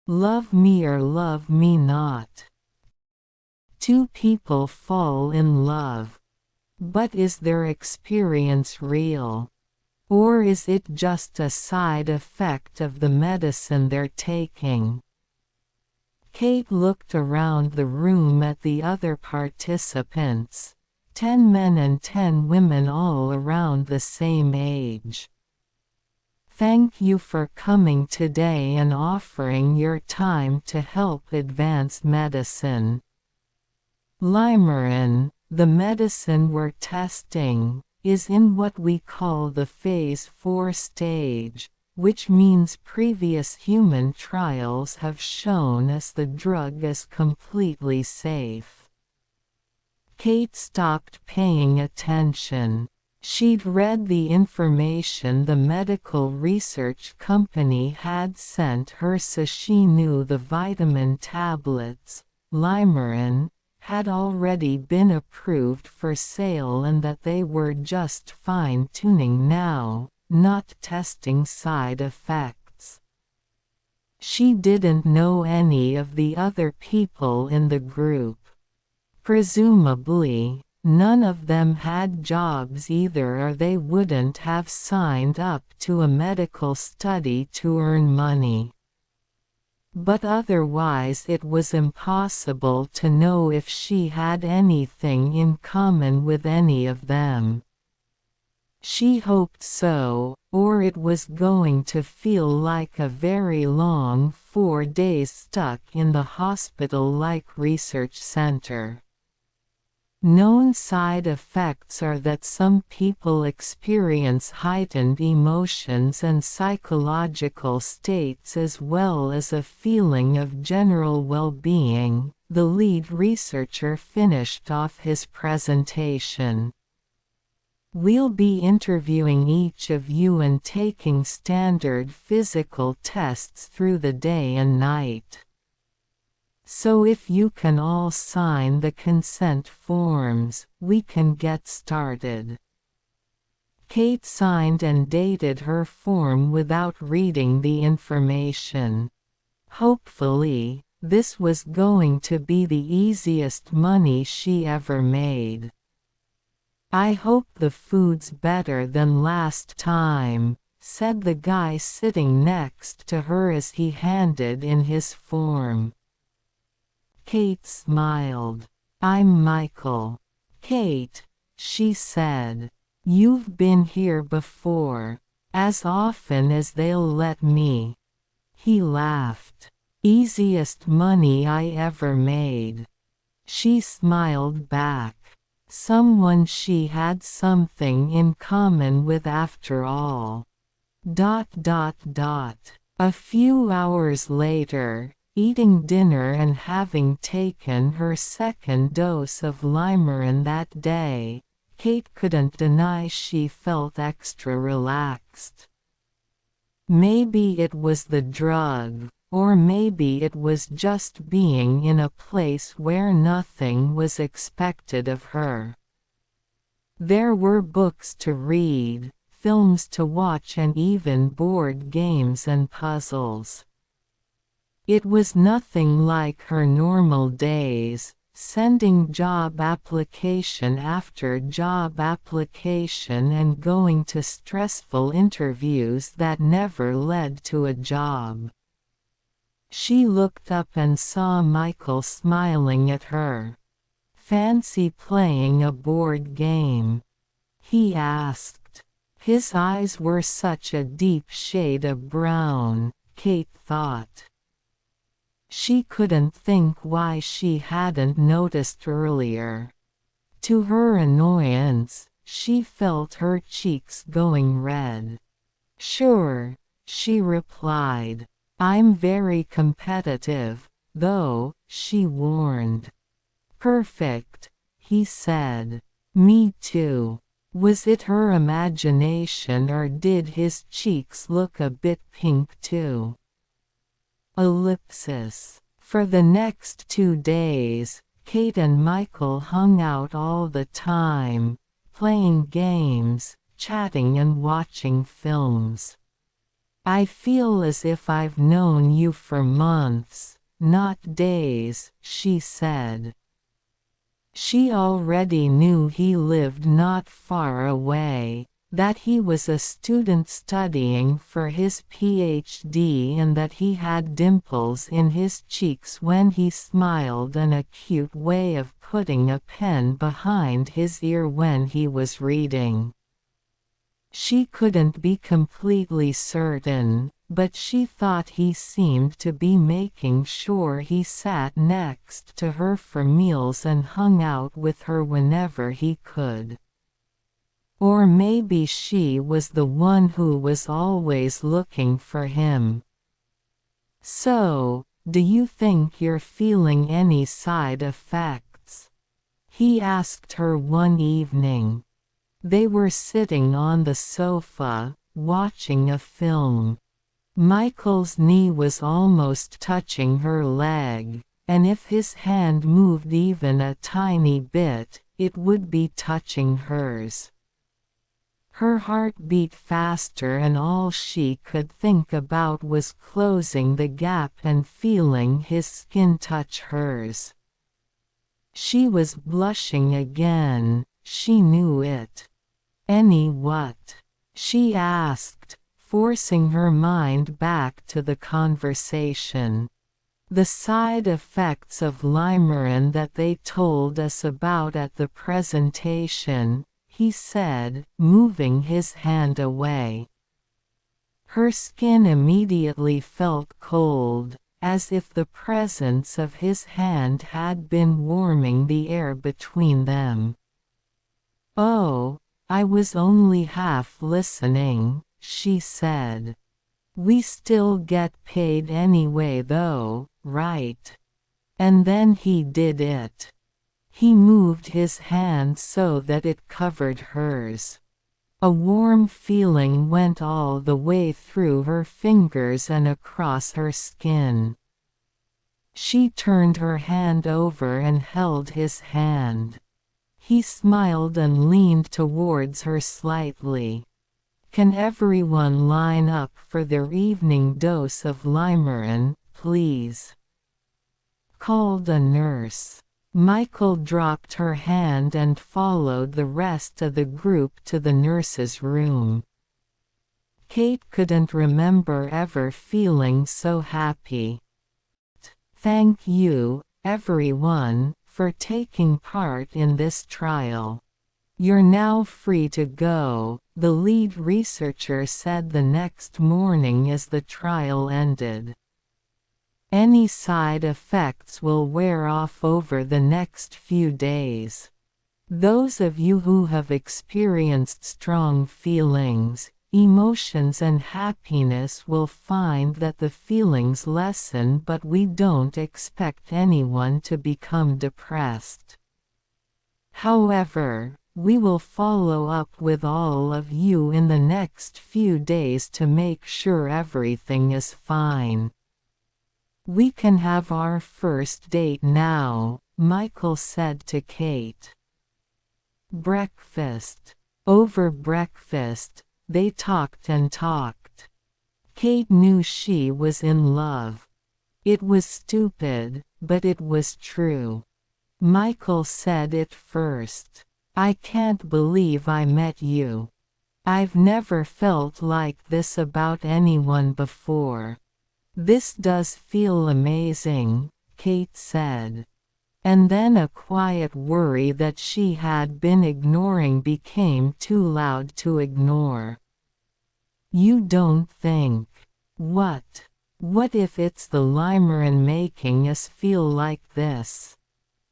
Love me or love me not. Two people fall in love. But is their experience real? Or is it just a side effect of the medicine they're taking? Kate looked around the room at the other participants. 10 men and 10 women, all around the same age. Thank you for coming today and offering your time to help advance medicine. Limerin, the medicine we're testing, is in what we call the Phase 4 stage, which means previous human trials have shown us the drug is completely safe. Kate stopped paying attention. She'd read the information the medical research company had sent her, so she knew the vitamin tablets, Limerin, had already been approved for sale and that they were just fine-tuning now, not testing side effects. She didn't know any of the other people in the group. Presumably, none of them had jobs either, or they wouldn't have signed up to a medical study to earn money. But otherwise it was impossible to know if she had anything in common with any of them. She hoped so, or it was going to feel like a very long 4 days stuck in the hospital-like research center. Known side effects are that some people experience heightened emotions and psychological states as well as a feeling of general well-being. The lead researcher finished off his presentation. We'll be interviewing each of you and taking standard physical tests through the day and night. So if you can all sign the consent forms, we can get started. Kate signed and dated her form without reading the information. Hopefully, this was going to be the easiest money she ever made. I hope the food's better than last time, said the guy sitting next to her as he handed in his form. Kate smiled. I'm Michael. Kate, she said. You've been here before. As often as they'll let me. He laughed. Easiest money I ever made. She smiled back. Someone she had something in common with after all. A few hours later, eating dinner and having taken her second dose of Limerin that day, Kate couldn't deny she felt extra relaxed. Maybe it was the drug, or maybe it was just being in a place where nothing was expected of her. There were books to read, films to watch, and even board games and puzzles. It was nothing like her normal days, sending job application after job application and going to stressful interviews that never led to a job. She looked up and saw Michael smiling at her. Fancy playing a board game? He asked. His eyes were such a deep shade of brown, Kate thought. She couldn't think why she hadn't noticed earlier. To her annoyance, she felt her cheeks going red. Sure, she replied. I'm very competitive, though, she warned. Perfect, he said. Me too. Was it her imagination, or did his cheeks look a bit pink too? Ellipsis. For the next 2 days, Kate and Michael hung out all the time, playing games, chatting and watching films. I feel as if I've known you for months, not days, she said. She already knew he lived not far away, that he was a student studying for his PhD and that he had dimples in his cheeks when he smiled, an acute way of putting a pen behind his ear when he was reading. She couldn't be completely certain, but she thought he seemed to be making sure he sat next to her for meals and hung out with her whenever he could. Or maybe she was the one who was always looking for him. "So, do you think you're feeling any side effects?" he asked her one evening. They were sitting on the sofa, watching a film. Michael's knee was almost touching her leg, and if his hand moved even a tiny bit, it would be touching hers. Her heart beat faster and all she could think about was closing the gap and feeling his skin touch hers. She was blushing again, she knew it. "Any what?" she asked, forcing her mind back to the conversation. "The side effects of limerin that they told us about at the presentation," he said, moving his hand away. Her skin immediately felt cold, as if the presence of his hand had been warming the air between them. "Oh, I was only half listening," she said. "We still get paid anyway though, right?" And then he did it. He moved his hand so that it covered hers. A warm feeling went all the way through her fingers and across her skin. She turned her hand over and held his hand. He smiled and leaned towards her slightly. "Can everyone line up for their evening dose of limerin, please?" called a nurse. Michael dropped her hand and followed the rest of the group to the nurse's room. Kate couldn't remember ever feeling so happy. "Thank you, everyone, for taking part in this trial. You're now free to go," the lead researcher said the next morning as the trial ended. "Any side effects will wear off over the next few days. Those of you who have experienced strong feelings, emotions and happiness will find that the feelings lessen, but we don't expect anyone to become depressed. However, we will follow up with all of you in the next few days to make sure everything is fine. We can have our first date now," Michael said to Kate. Breakfast. Over breakfast, they talked and talked. Kate knew she was in love. It was stupid, but it was true. Michael said it first. "I can't believe I met you. I've never felt like this about anyone before. This does feel amazing," Kate said. And then a quiet worry that she had been ignoring became too loud to ignore. "You don't think... What? What if it's the limerin making us feel like this?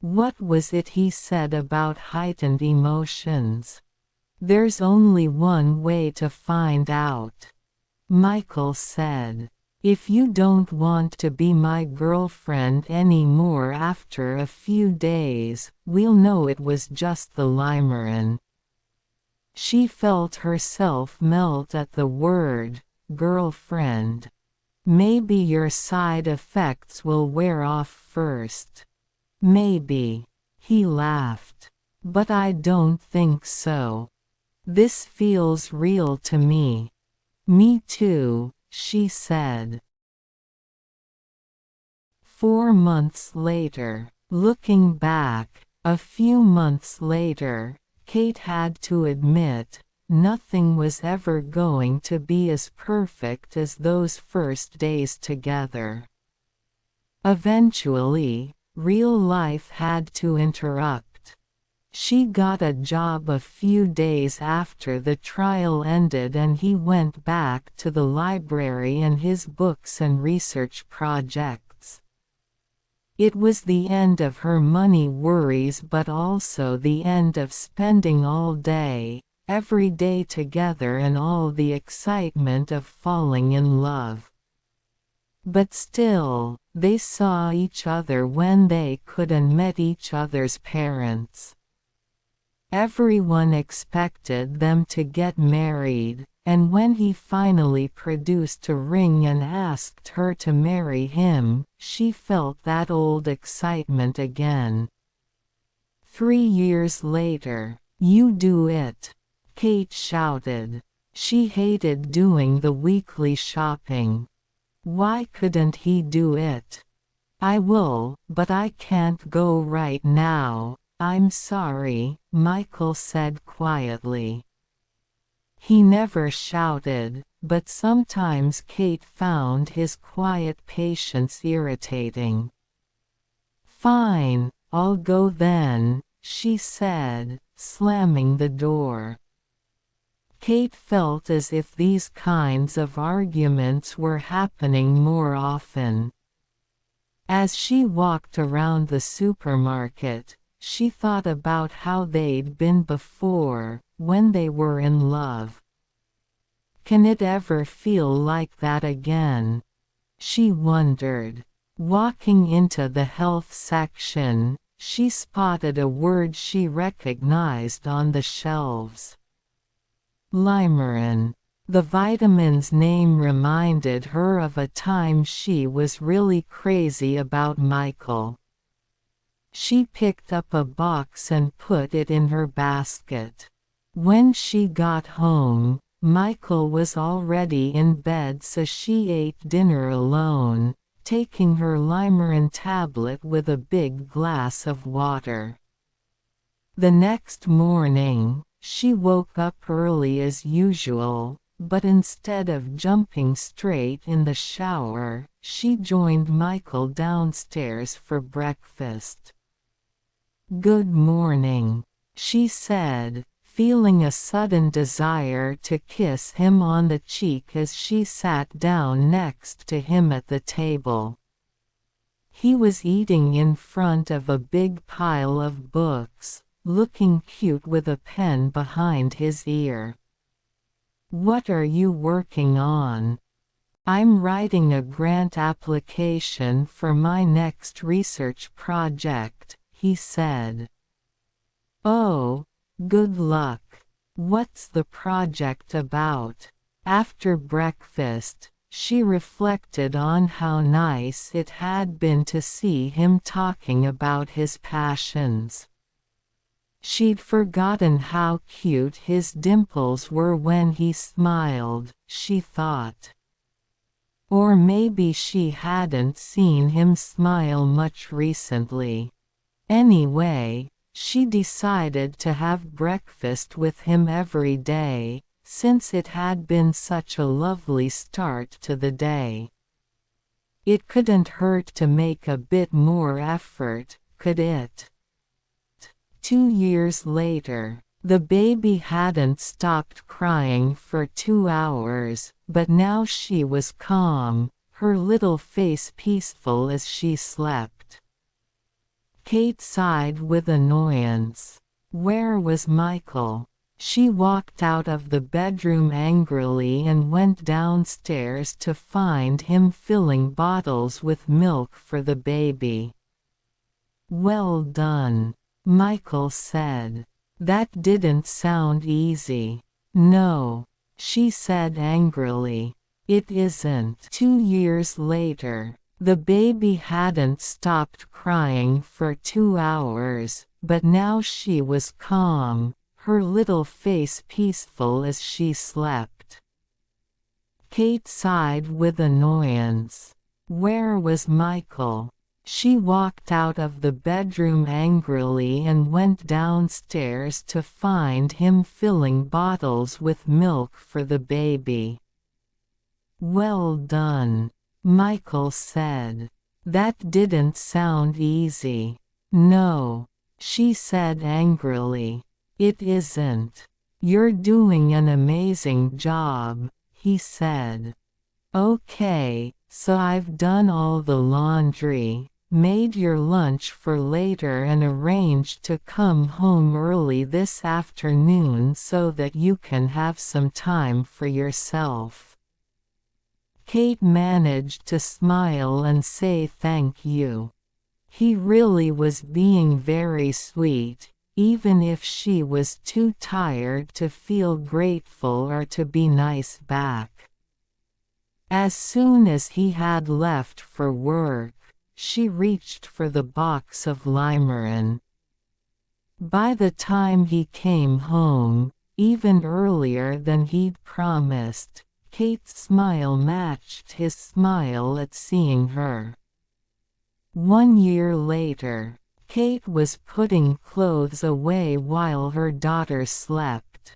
What was it he said about heightened emotions? There's only one way to find out," Michael said. "If you don't want to be my girlfriend anymore after a few days, we'll know it was just the limerin." She felt herself melt at the word, girlfriend. "Maybe your side effects will wear off first." "Maybe," he laughed. "But I don't think so. This feels real to me." "Me too," she said. 4 months later. Looking back, a few months later, Kate had to admit, nothing was ever going to be as perfect as those first days together. Eventually, real life had to interrupt. She got a job a few days after the trial ended and he went back to the library and his books and research projects. It was the end of her money worries but also the end of spending all day, every day together and all the excitement of falling in love. But still, they saw each other when they could and met each other's parents. Everyone expected them to get married, and when he finally produced a ring and asked her to marry him, she felt that old excitement again. 3 years later, "You do it!" Kate shouted. She hated doing the weekly shopping. Why couldn't he do it? "I will, but I can't go right now, I'm sorry," Michael said quietly. He never shouted, but sometimes Kate found his quiet patience irritating. "Fine, I'll go then," she said, slamming the door. Kate felt as if these kinds of arguments were happening more often. As she walked around the supermarket, she thought about how they'd been before, when they were in love. Can it ever feel like that again? She wondered. Walking into the health section, she spotted a word she recognized on the shelves. Limerin. The vitamin's name reminded her of a time she was really crazy about Michael. She picked up a box and put it in her basket. When she got home, Michael was already in bed, so she ate dinner alone, taking her Limerin tablet with a big glass of water. The next morning, she woke up early as usual, but instead of jumping straight in the shower, she joined Michael downstairs for breakfast. "Good morning," she said, feeling a sudden desire to kiss him on the cheek as she sat down next to him at the table. He was eating in front of a big pile of books, looking cute with a pen behind his ear. "What are you working on?" "I'm writing a grant application for my next research project," he said. "Oh, good luck. What's the project about?" After breakfast, she reflected on how nice it had been to see him talking about his passions. She'd forgotten how cute his dimples were when he smiled, she thought. Or maybe she hadn't seen him smile much recently. Anyway, she decided to have breakfast with him every day, since it had been such a lovely start to the day. It couldn't hurt to make a bit more effort, could it? 2 years later, the baby hadn't stopped crying for 2 hours, but now she was calm, her little face peaceful as she slept. Kate sighed with annoyance. Where was Michael? She walked out of the bedroom angrily and went downstairs to find him filling bottles with milk for the baby. "Well done," Michael said. "That didn't sound easy." "No," she said angrily. "It isn't." 2 years later, the baby hadn't stopped crying for 2 hours, but now she was calm, her little face peaceful as she slept. Kate sighed with annoyance. Where was Michael? She walked out of the bedroom angrily and went downstairs to find him filling bottles with milk for the baby. "Well done," Michael said. "That didn't sound easy." "No," she said angrily. "It isn't. You're doing an amazing job," he said. "Okay, so I've done all the laundry, made your lunch for later and arranged to come home early this afternoon so that you can have some time for yourself." Kate managed to smile and say thank you. He really was being very sweet, even if she was too tired to feel grateful or to be nice back. As soon as he had left for work, she reached for the box of limerin. By the time he came home, even earlier than he'd promised, Kate's smile matched his smile at seeing her. 1 year later, Kate was putting clothes away while her daughter slept.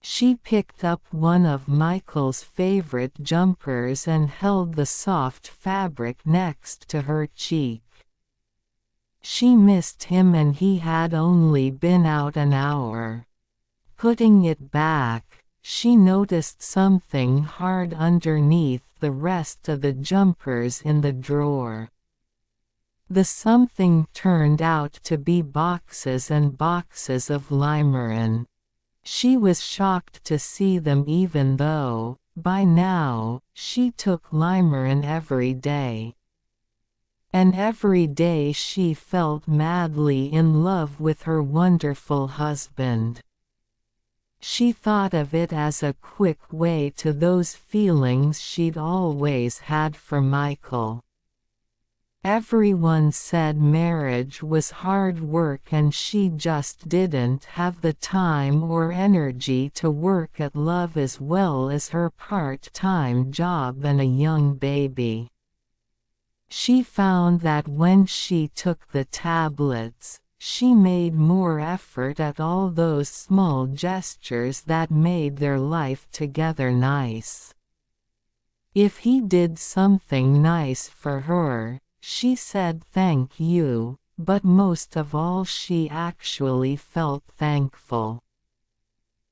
She picked up one of Michael's favorite jumpers and held the soft fabric next to her cheek. She missed him and he had only been out an hour. Putting it back, she noticed something hard underneath the rest of the jumpers in the drawer. The something turned out to be boxes and boxes of limerin. She was shocked to see them even though, by now, she took limerin every day. And every day she felt madly in love with her wonderful husband. She thought of it as a quick way to those feelings she'd always had for Michael. Everyone said marriage was hard work and she just didn't have the time or energy to work at love as well as her part-time job and a young baby. She found that when she took the tablets, she made more effort at all those small gestures that made their life together nice. If he did something nice for her, she said thank you, but most of all she actually felt thankful.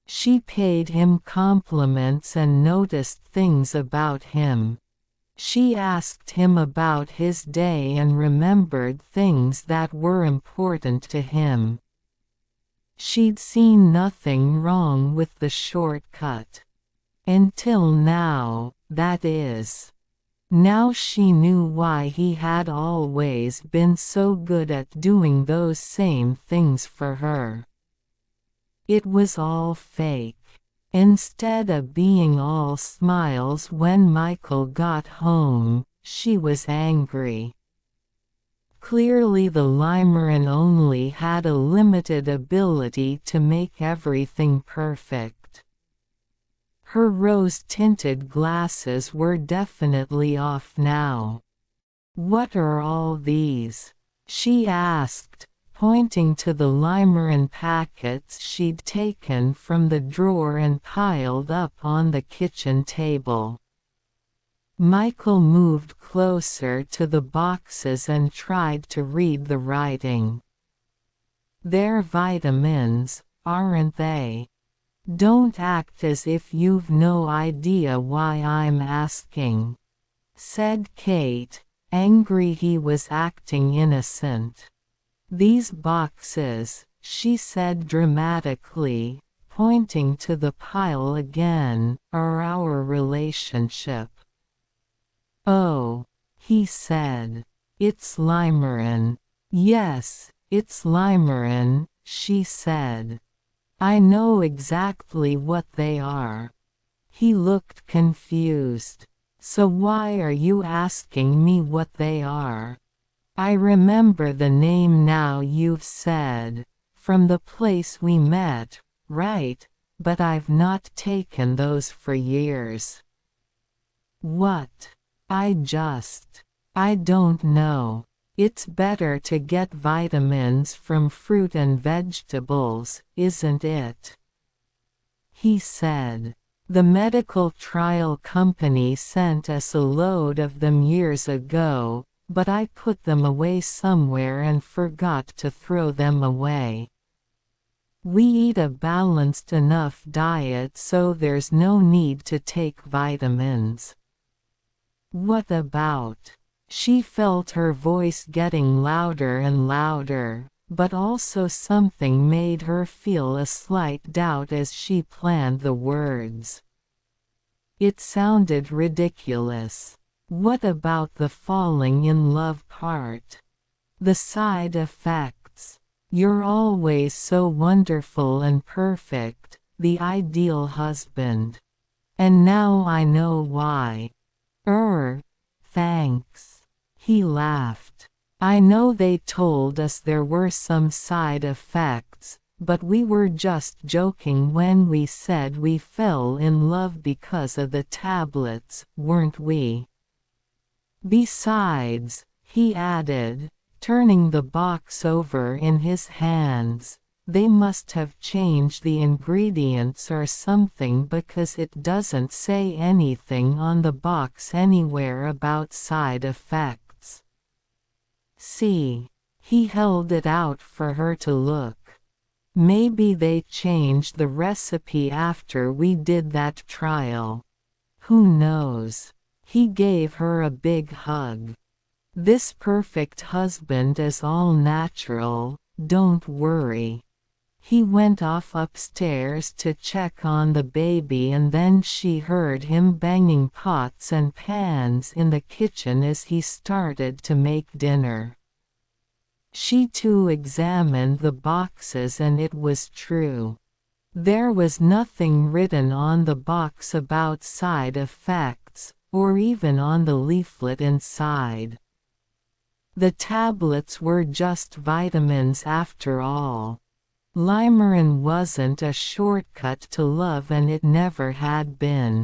She paid him compliments and noticed things about him. She asked him about his day and remembered things that were important to him. She'd seen nothing wrong with the shortcut. Until now, that is. Now she knew why he had always been so good at doing those same things for her. It was all fake. Instead of being all smiles when Michael got home, she was angry. Clearly the limerin only had a limited ability to make everything perfect. Her rose-tinted glasses were definitely off now. "What are all these?" she asked, pointing to the limerin packets she'd taken from the drawer and piled up on the kitchen table. Michael moved closer to the boxes and tried to read the writing. "They're vitamins, aren't they? Don't act as if you've no idea why I'm asking," said Kate, angry he was acting innocent. "These boxes," she said dramatically, pointing to the pile again, "are our relationship." "Oh," he said. "It's limerin." "Yes, it's limerin," she said. "I know exactly what they are." He looked confused. "So why are you asking me what they are?" "I remember the name now you've said, from the place we met, right, but I've not taken those for years." What? I don't know. It's better to get vitamins from fruit and vegetables, isn't it? He said. The medical trial company sent us a load of them years ago, but I put them away somewhere and forgot to throw them away. We eat a balanced enough diet so there's no need to take vitamins. What about? She felt her voice getting louder and louder, but also something made her feel a slight doubt as she planned the words. It sounded ridiculous. What about the falling in love part? The side effects. You're always so wonderful and perfect, the ideal husband. And now I know why. Thanks. He laughed. I know they told us there were some side effects, but we were just joking when we said we fell in love because of the tablets, weren't we? Besides, he added, turning the box over in his hands, they must have changed the ingredients or something because it doesn't say anything on the box anywhere about side effects. See? He held it out for her to look. Maybe they changed the recipe after we did that trial. Who knows? He gave her a big hug. This perfect husband is all natural, don't worry. He went off upstairs to check on the baby and then she heard him banging pots and pans in the kitchen as he started to make dinner. She too examined the boxes and it was true. There was nothing written on the box about side effects, or even on the leaflet inside. The tablets were just vitamins after all. Limerin wasn't a shortcut to love and it never had been.